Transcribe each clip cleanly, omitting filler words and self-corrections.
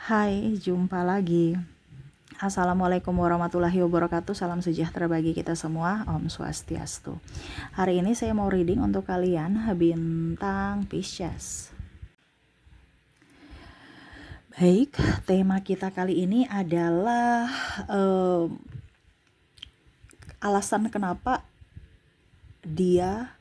Hai, jumpa lagi. Assalamualaikum warahmatullahi wabarakatuh. Salam sejahtera bagi kita semua. Om Swastiastu. Hari ini saya mau reading untuk kalian bintang Pisces. Baik, tema kita kali ini adalah alasan kenapa dia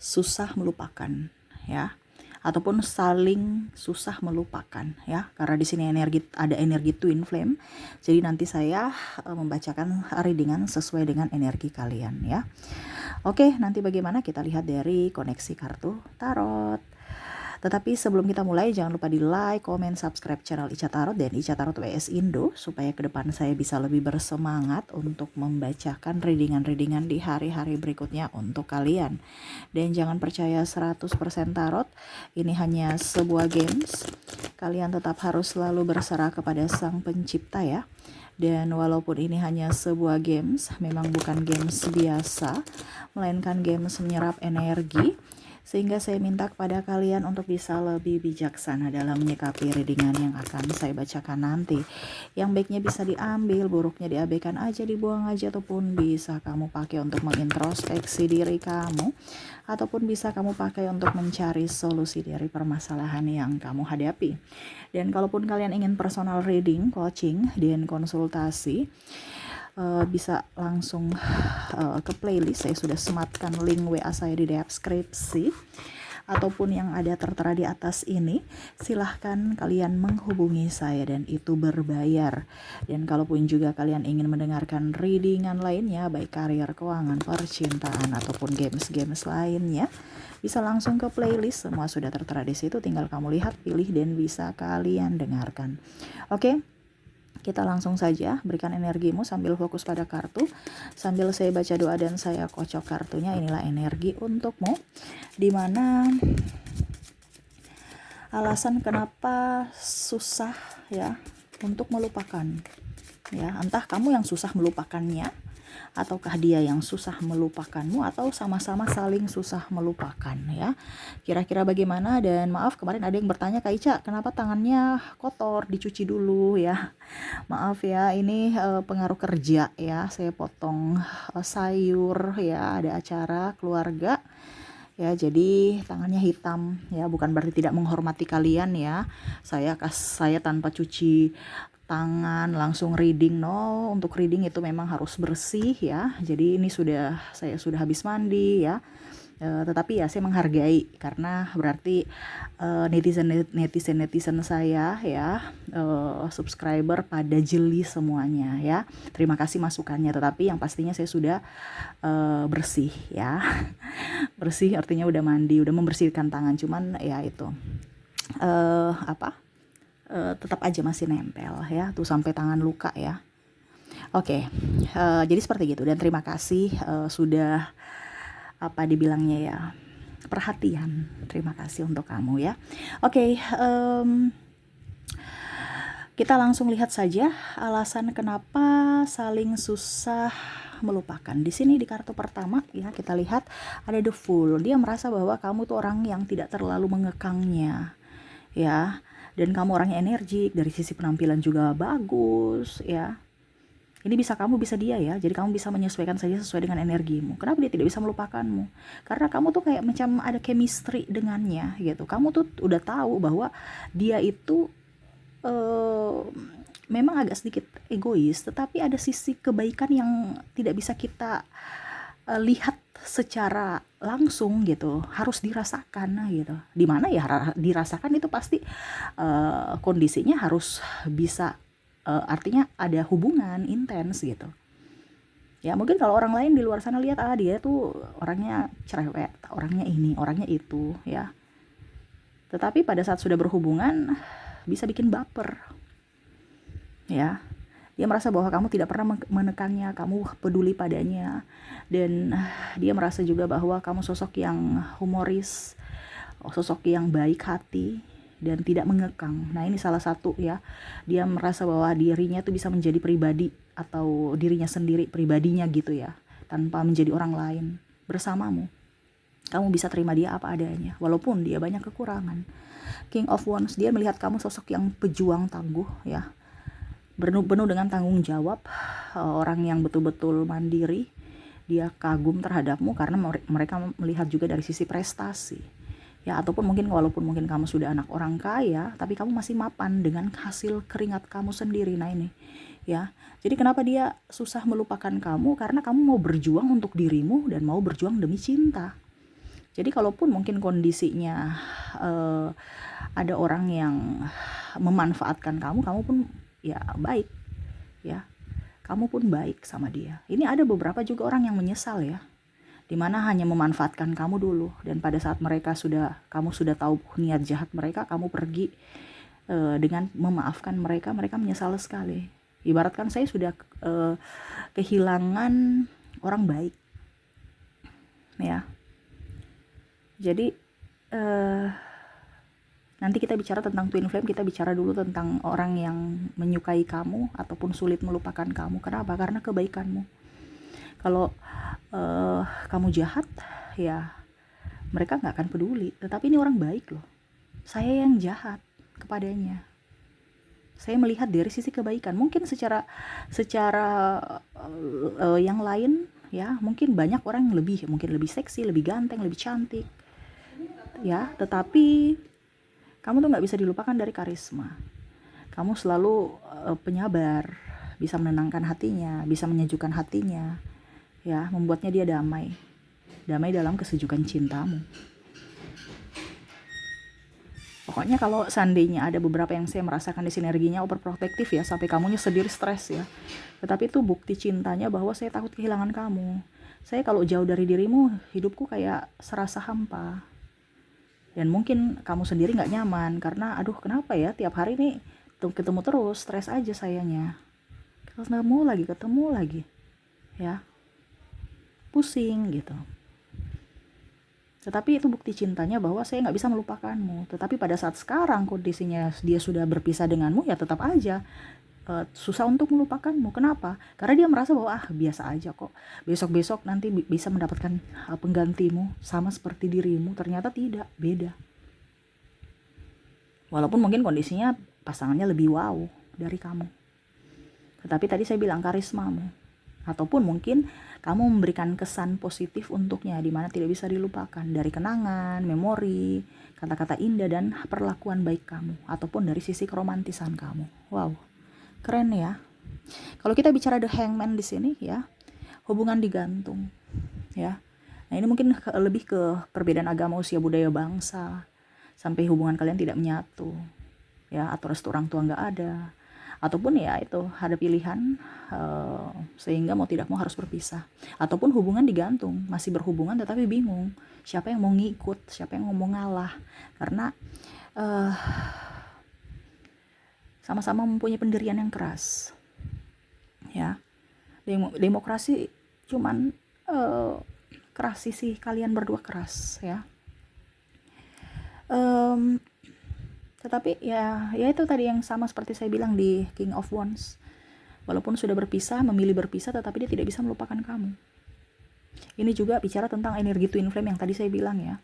susah melupakan, ya, ataupun saling susah melupakan, ya, karena di sini ada energi twin flame. Jadi nanti saya membacakan readingan sesuai dengan energi kalian, ya. Oke, nanti bagaimana kita lihat dari koneksi kartu tarot. Tetapi sebelum kita mulai, jangan lupa di like, komen, subscribe channel Ica Tarot dan Ica Tarot WS Indo, supaya ke depan saya bisa lebih bersemangat untuk membacakan readingan-readingan di hari-hari berikutnya untuk kalian. Dan jangan percaya 100% tarot, ini hanya sebuah games. Kalian tetap harus selalu berserah kepada Sang Pencipta, ya. Dan walaupun ini hanya sebuah games, memang bukan games biasa, melainkan games menyerap energi. Sehingga saya minta kepada kalian untuk bisa lebih bijaksana dalam menyikapi readingan yang akan saya bacakan nanti. Yang baiknya bisa diambil, buruknya diabaikan aja, dibuang aja, ataupun bisa kamu pakai untuk mengintrospeksi diri kamu, ataupun bisa kamu pakai untuk mencari solusi dari permasalahan yang kamu hadapi. Dan kalaupun kalian ingin personal reading, coaching, dan konsultasi, bisa langsung ke playlist. Saya sudah sematkan link WA saya di deskripsi, ataupun yang ada tertera di atas ini. Silahkan kalian menghubungi saya dan itu berbayar. Dan kalaupun juga kalian ingin mendengarkan readingan lainnya, baik karir, keuangan, percintaan, ataupun games-games lainnya, bisa langsung ke playlist. Semua sudah tertera di situ, tinggal kamu lihat, pilih, dan bisa kalian dengarkan. Oke? Kita langsung saja berikan energimu sambil fokus pada kartu. Sambil saya baca doa dan saya kocok kartunya, inilah energi untukmu. Dimana alasan kenapa susah, ya, untuk melupakan. Ya, entah kamu yang susah melupakannya, ataukah dia yang susah melupakanmu, atau sama-sama saling susah melupakan, ya. Kira-kira bagaimana? Dan maaf, kemarin ada yang bertanya, Kak Ica, kenapa tangannya kotor, dicuci dulu, ya. Maaf ya, ini pengaruh kerja, ya. Saya potong sayur, ya, ada acara keluarga, ya, jadi tangannya hitam, ya. Bukan berarti tidak menghormati kalian, ya. Saya tanpa cuci tangan langsung reading, no. Untuk reading itu memang harus bersih, ya. Jadi ini saya sudah habis mandi, ya. Tetapi ya saya menghargai, karena berarti netizen saya, ya, subscriber pada jeli semuanya, ya. Terima kasih masukannya, tetapi yang pastinya saya sudah bersih, ya. Bersih artinya udah mandi, udah membersihkan tangan, cuman ya itu tetap aja masih nempel, ya, tuh sampai tangan luka, ya. Oke, jadi seperti gitu. Dan terima kasih sudah dibilangnya, ya, perhatian. Terima kasih untuk kamu, ya. Oke, kita langsung lihat saja alasan kenapa saling susah melupakan. Di sini di kartu pertama, ya, kita lihat ada the Fool. Dia merasa bahwa kamu tuh orang yang tidak terlalu mengekangnya, ya. Dan kamu orangnya energik, dari sisi penampilan juga bagus, ya. Ini bisa kamu, bisa dia, ya. Jadi kamu bisa menyesuaikan saja sesuai dengan energimu. Kenapa dia tidak bisa melupakanmu? Karena kamu tuh kayak macam ada chemistry dengannya, gitu. Kamu tuh udah tahu bahwa dia itu memang agak sedikit egois, tetapi ada sisi kebaikan yang tidak bisa kita lihat secara langsung, gitu. Harus dirasakan, gitu. Dimana ya dirasakan itu pasti kondisinya harus bisa, artinya ada hubungan intens, gitu. Ya, mungkin kalau orang lain di luar sana lihat, dia tuh orangnya cerewet, orangnya ini, orangnya itu, ya. Tetapi pada saat sudah berhubungan bisa bikin baper, ya. Dia merasa bahwa kamu tidak pernah menekangnya, kamu peduli padanya, dan dia merasa juga bahwa kamu sosok yang humoris, sosok yang baik hati, dan tidak mengekang. Nah, ini salah satu, ya. Dia merasa bahwa dirinya tuh bisa menjadi pribadi, atau dirinya sendiri, pribadinya, gitu, ya, tanpa menjadi orang lain bersamamu. Kamu bisa terima dia apa adanya, walaupun dia banyak kekurangan. King of Wands, dia melihat kamu sosok yang pejuang tangguh ya, penuh dengan tanggung jawab, orang yang betul-betul mandiri. Dia kagum terhadapmu karena mereka melihat juga dari sisi prestasi ya, ataupun walaupun mungkin kamu sudah anak orang kaya, tapi kamu masih mapan dengan hasil keringat kamu sendiri. Nah ini ya, jadi kenapa dia susah melupakan kamu, karena kamu mau berjuang untuk dirimu dan mau berjuang demi cinta. Jadi kalaupun mungkin kondisinya ada orang yang memanfaatkan kamu pun ya baik ya, kamu pun baik sama dia. Ini ada beberapa juga orang yang menyesal ya, dimana hanya memanfaatkan kamu dulu, dan pada saat kamu sudah tahu niat jahat mereka, kamu pergi dengan memaafkan mereka menyesal sekali. Ibaratkan saya sudah kehilangan orang baik ya. Jadi nanti kita bicara tentang twin flame, kita bicara dulu tentang orang yang menyukai kamu ataupun sulit melupakan kamu. Kenapa? Karena kebaikanmu. Kalau kamu jahat ya mereka nggak akan peduli, tetapi ini orang baik loh, saya yang jahat kepadanya. Saya melihat dari sisi kebaikan. Mungkin secara yang lain ya, mungkin banyak orang yang mungkin lebih seksi, lebih ganteng, lebih cantik ya, tetapi kamu tuh nggak bisa dilupakan dari karisma. Kamu selalu penyabar, bisa menenangkan hatinya, bisa menyejukkan hatinya ya, membuatnya dia damai dalam kesejukan cintamu. Pokoknya kalau seandainya ada beberapa yang saya merasakan di sinerginya overprotective ya, sampai kamunya sendiri stres ya, tetapi itu bukti cintanya bahwa saya takut kehilangan kamu. Saya kalau jauh dari dirimu, hidupku kayak serasa hampa. Dan mungkin kamu sendiri gak nyaman, karena aduh kenapa ya tiap hari nih ketemu terus, stres aja sayanya. Ketemu lagi ya, pusing gitu. Tetapi itu bukti cintanya bahwa saya gak bisa melupakanmu. Tetapi pada saat sekarang kondisinya dia sudah berpisah denganmu, ya tetap aja susah untuk melupakanmu. Kenapa? Karena dia merasa bahwa biasa aja kok, besok-besok nanti bisa mendapatkan penggantimu sama seperti dirimu. Ternyata tidak, beda. Walaupun mungkin kondisinya pasangannya lebih wow dari kamu, tetapi tadi saya bilang karismamu, ataupun mungkin kamu memberikan kesan positif untuknya, di mana tidak bisa dilupakan dari kenangan, memori, kata-kata indah, dan perlakuan baik kamu, ataupun dari sisi keromantisan kamu. Wow, keren ya. Kalau kita bicara The Hangman di sini ya, hubungan digantung ya. Nah ini mungkin lebih ke perbedaan agama, usia, budaya, bangsa, sampai hubungan kalian tidak menyatu ya, atau restu orang tua nggak ada, ataupun ya itu ada pilihan sehingga mau tidak mau harus berpisah, ataupun hubungan digantung, masih berhubungan tetapi bingung siapa yang mau ngikut, siapa yang mau ngalah, karena sama-sama mempunyai pendirian yang keras ya. Demokrasi cuman keras, sisi kalian berdua keras ya. Tetapi ya itu tadi yang sama seperti saya bilang di King of Wands. Walaupun sudah berpisah, memilih berpisah, tetapi dia tidak bisa melupakan kamu. Ini juga bicara tentang energi twin flame yang tadi saya bilang ya,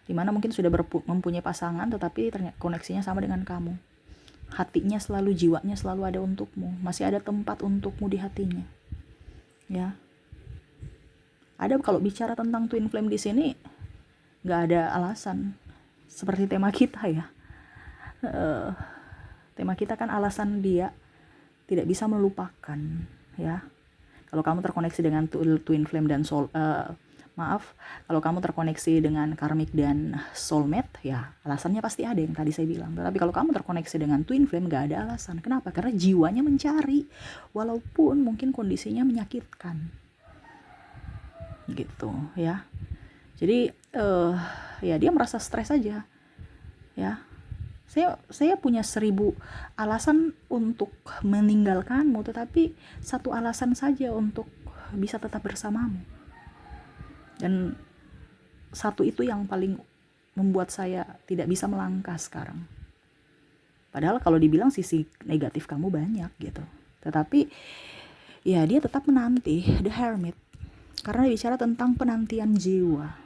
dimana mungkin sudah mempunyai pasangan, tetapi koneksinya sama dengan kamu. Hatinya selalu, jiwanya selalu ada untukmu, masih ada tempat untukmu di hatinya ya. Ada, kalau bicara tentang twin flame di sini nggak ada alasan, seperti tema kita ya. Tema kita kan alasan dia tidak bisa melupakan ya. Kalau kamu terkoneksi dengan twin flame dan kalau kamu terkoneksi dengan karmic dan soulmate ya, alasannya pasti ada yang tadi saya bilang. Tapi kalau kamu terkoneksi dengan twin flame gak ada alasan. Kenapa? Karena jiwanya mencari, walaupun mungkin kondisinya menyakitkan gitu ya. Jadi ya dia merasa stres aja ya. Saya punya 1000 alasan untuk meninggalkanmu, tetapi satu alasan saja untuk bisa tetap bersamamu. Dan satu itu yang paling membuat saya tidak bisa melangkah sekarang. Padahal kalau dibilang sisi negatif kamu banyak gitu. Tetapi ya dia tetap menanti, The Hermit. Karena bicara tentang penantian jiwa.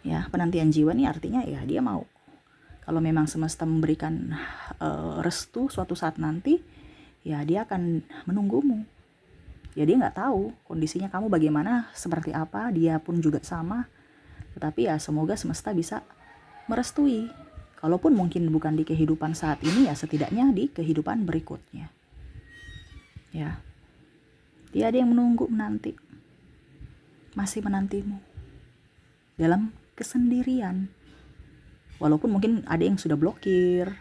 Ya, penantian jiwa nih artinya ya dia mau. Kalau memang semesta memberikan restu suatu saat nanti, ya dia akan menunggumu. Ya dia nggak tahu kondisinya kamu bagaimana, seperti apa, dia pun juga sama. Tetapi ya semoga semesta bisa merestui. Kalaupun mungkin bukan di kehidupan saat ini, ya setidaknya di kehidupan berikutnya. Ya, dia ada yang menanti, masih menantimu dalam kesendirian. Walaupun mungkin ada yang sudah blokir,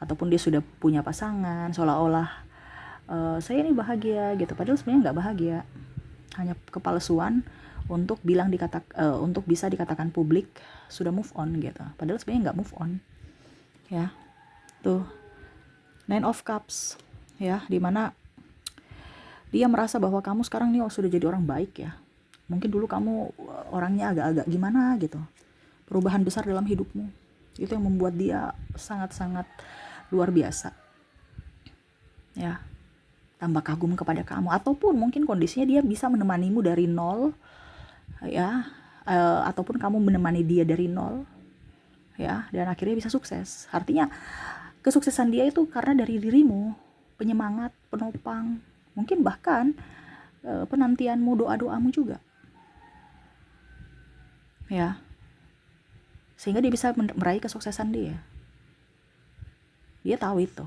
ataupun dia sudah punya pasangan, seolah-olah saya ini bahagia gitu, padahal sebenarnya nggak bahagia. Hanya kepalsuan untuk untuk bisa dikatakan publik sudah move on gitu, padahal sebenarnya nggak move on. Ya, tuh Nine of Cups, ya, dimana dia merasa bahwa kamu sekarang nih sudah jadi orang baik ya. Mungkin dulu kamu orangnya agak-agak gimana gitu, perubahan besar dalam hidupmu, itu yang membuat dia sangat-sangat luar biasa. Ya, tambah kagum kepada kamu, ataupun mungkin kondisinya dia bisa menemanimu dari nol, ya, ataupun kamu menemani dia dari nol, ya, dan akhirnya bisa sukses. Artinya kesuksesan dia itu karena dari dirimu, penyemangat, penopang, mungkin bahkan penantianmu, doa-doamu juga, ya, sehingga dia bisa meraih kesuksesan dia. Dia tahu itu.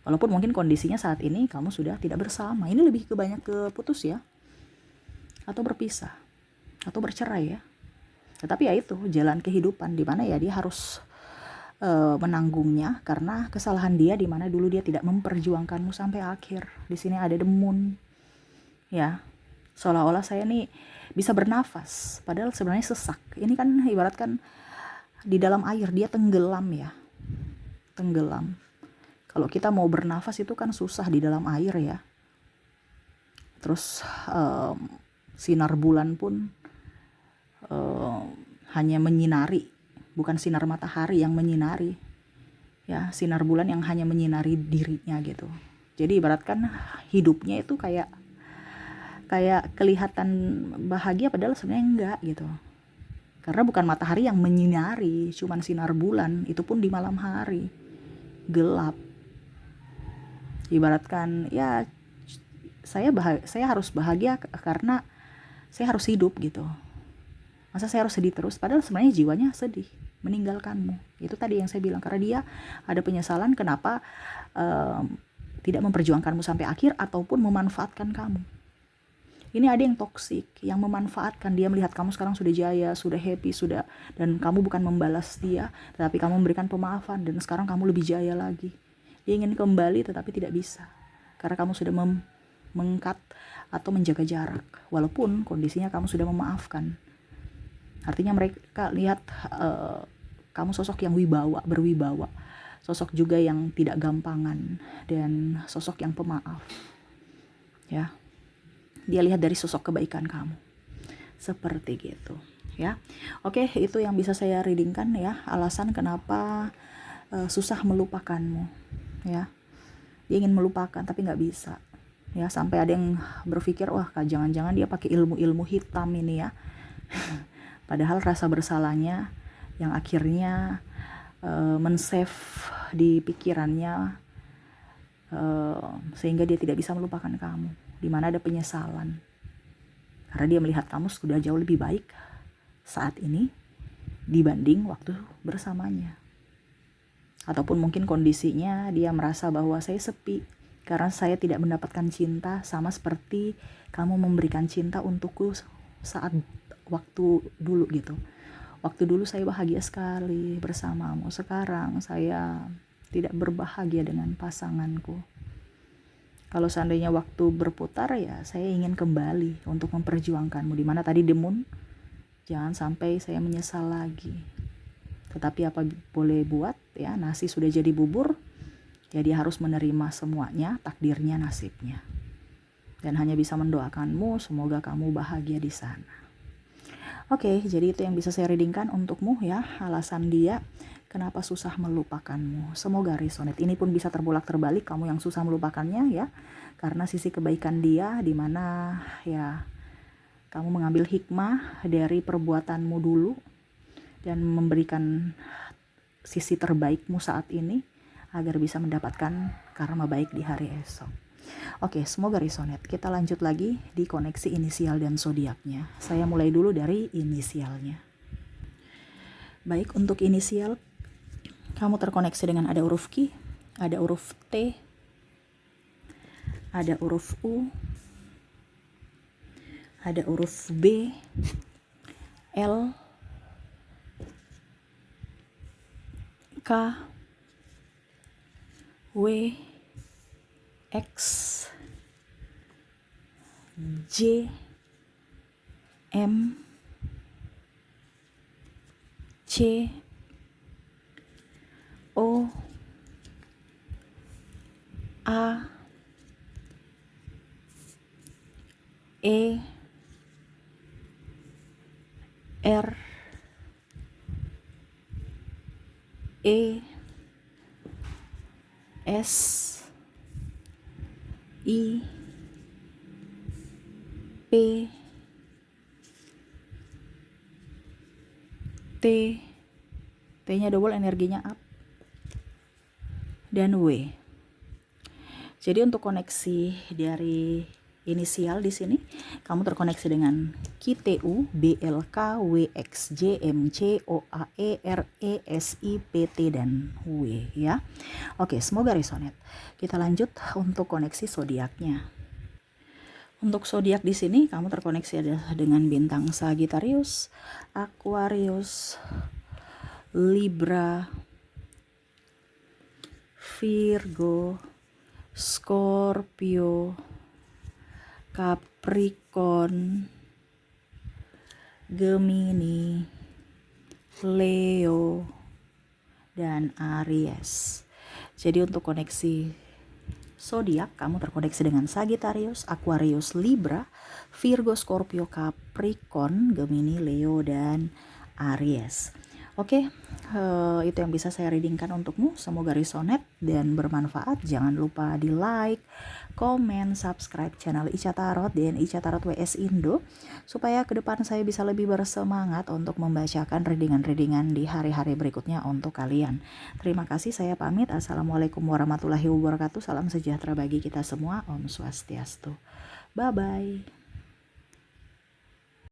Walaupun mungkin kondisinya saat ini kamu sudah tidak bersama. Ini lebih banyak ke putus ya, atau berpisah, atau bercerai ya. Tetapi ya itu jalan kehidupan, di mana ya dia harus menanggungnya karena kesalahan dia, di mana dulu dia tidak memperjuangkanmu sampai akhir. Di sini ada the moon, ya, seolah-olah saya nih bisa bernafas, padahal sebenarnya sesak. Ini kan ibaratkan di dalam air, dia tenggelam ya, tenggelam. Kalau kita mau bernafas itu kan susah di dalam air ya. Terus sinar bulan pun hanya menyinari, bukan sinar matahari yang menyinari, ya, sinar bulan yang hanya menyinari dirinya gitu. Jadi ibaratkan hidupnya itu kayak kelihatan bahagia, padahal sebenarnya enggak gitu. Karena bukan matahari yang menyinari, cuman sinar bulan, itu pun di malam hari, gelap. Ibaratkan ya saya harus bahagia karena saya harus hidup gitu. Masa saya harus sedih terus, padahal sebenarnya jiwanya sedih meninggalkanmu. Itu tadi yang saya bilang, karena dia ada penyesalan kenapa tidak memperjuangkanmu sampai akhir ataupun memanfaatkan kamu. Ini ada yang toksik, yang memanfaatkan. Dia melihat kamu sekarang sudah jaya, sudah happy, dan kamu bukan membalas dia, tetapi kamu memberikan pemaafan, dan sekarang kamu lebih jaya lagi. Dia ingin kembali tetapi tidak bisa, karena kamu sudah mengkat atau menjaga jarak, walaupun kondisinya kamu sudah memaafkan. Artinya mereka lihat kamu sosok yang berwibawa, sosok juga yang tidak gampangan, dan sosok yang pemaaf. Ya, dia lihat dari sosok kebaikan kamu, seperti gitu. Ya, oke, itu yang bisa saya readingkan ya, alasan kenapa susah melupakanmu. Ya, dia ingin melupakan tapi nggak bisa. Ya, sampai ada yang berpikir, wah, jangan-jangan dia pakai ilmu-ilmu hitam ini ya. Padahal rasa bersalahnya yang akhirnya men-save di pikirannya, sehingga dia tidak bisa melupakan kamu, di mana ada penyesalan. Karena dia melihat kamu sudah jauh lebih baik saat ini dibanding waktu bersamanya. Ataupun mungkin kondisinya dia merasa bahwa saya sepi karena saya tidak mendapatkan cinta sama seperti kamu memberikan cinta untukku saat waktu dulu gitu. Waktu dulu saya bahagia sekali bersamamu, sekarang saya tidak berbahagia dengan pasanganku. Kalau seandainya waktu berputar, ya saya ingin kembali untuk memperjuangkanmu, di mana tadi demun, jangan sampai saya menyesal lagi. Tetapi apa boleh buat ya, nasi sudah jadi bubur, jadi harus menerima semuanya, takdirnya, nasibnya. Dan hanya bisa mendoakanmu semoga kamu bahagia di sana. Oke, jadi itu yang bisa saya readingkan untukmu ya, alasan dia kenapa susah melupakanmu. Semoga resonate. Ini pun bisa terbolak-terbalik kamu yang susah melupakannya ya, karena sisi kebaikan dia, di mana ya kamu mengambil hikmah dari perbuatanmu dulu dan memberikan sisi terbaikmu saat ini agar bisa mendapatkan karma baik di hari esok. Oke, semoga resonate. Kita lanjut lagi di koneksi inisial dan zodiaknya. Saya mulai dulu dari inisialnya. Baik, untuk inisial kamu terkoneksi dengan ada huruf Q, ada huruf T, ada huruf U, ada huruf B, L, K, W, X, J, M, C, O, A, E, R, E, S, I, P, T, T-nya double energinya up, dan W. Jadi untuk koneksi dari inisial di sini, kamu terkoneksi dengan QTU, BLK, WXJ, MC, OAE, RE, SI, PT, dan W ya. Oke, semoga resonate. Kita lanjut untuk koneksi zodiaknya. Untuk zodiak di sini kamu terkoneksi adalah dengan bintang Sagittarius, Aquarius, Libra, Virgo, Scorpio, Capricorn, Gemini, Leo, dan Aries. Jadi untuk koneksi zodiak kamu terkoneksi dengan Sagittarius, Aquarius, Libra, Virgo, Scorpio, Capricorn, Gemini, Leo, dan Aries. Oke, itu yang bisa saya readingkan untukmu. Semoga resonate dan bermanfaat. Jangan lupa di like, komen, subscribe channel Ica Tarot dan Ica Tarot WS Indo, supaya ke depan saya bisa lebih bersemangat untuk membacakan readingan-readingan di hari-hari berikutnya untuk kalian. Terima kasih, saya pamit. Assalamualaikum warahmatullahi wabarakatuh. Salam sejahtera bagi kita semua. Om Swastiastu. Bye-bye.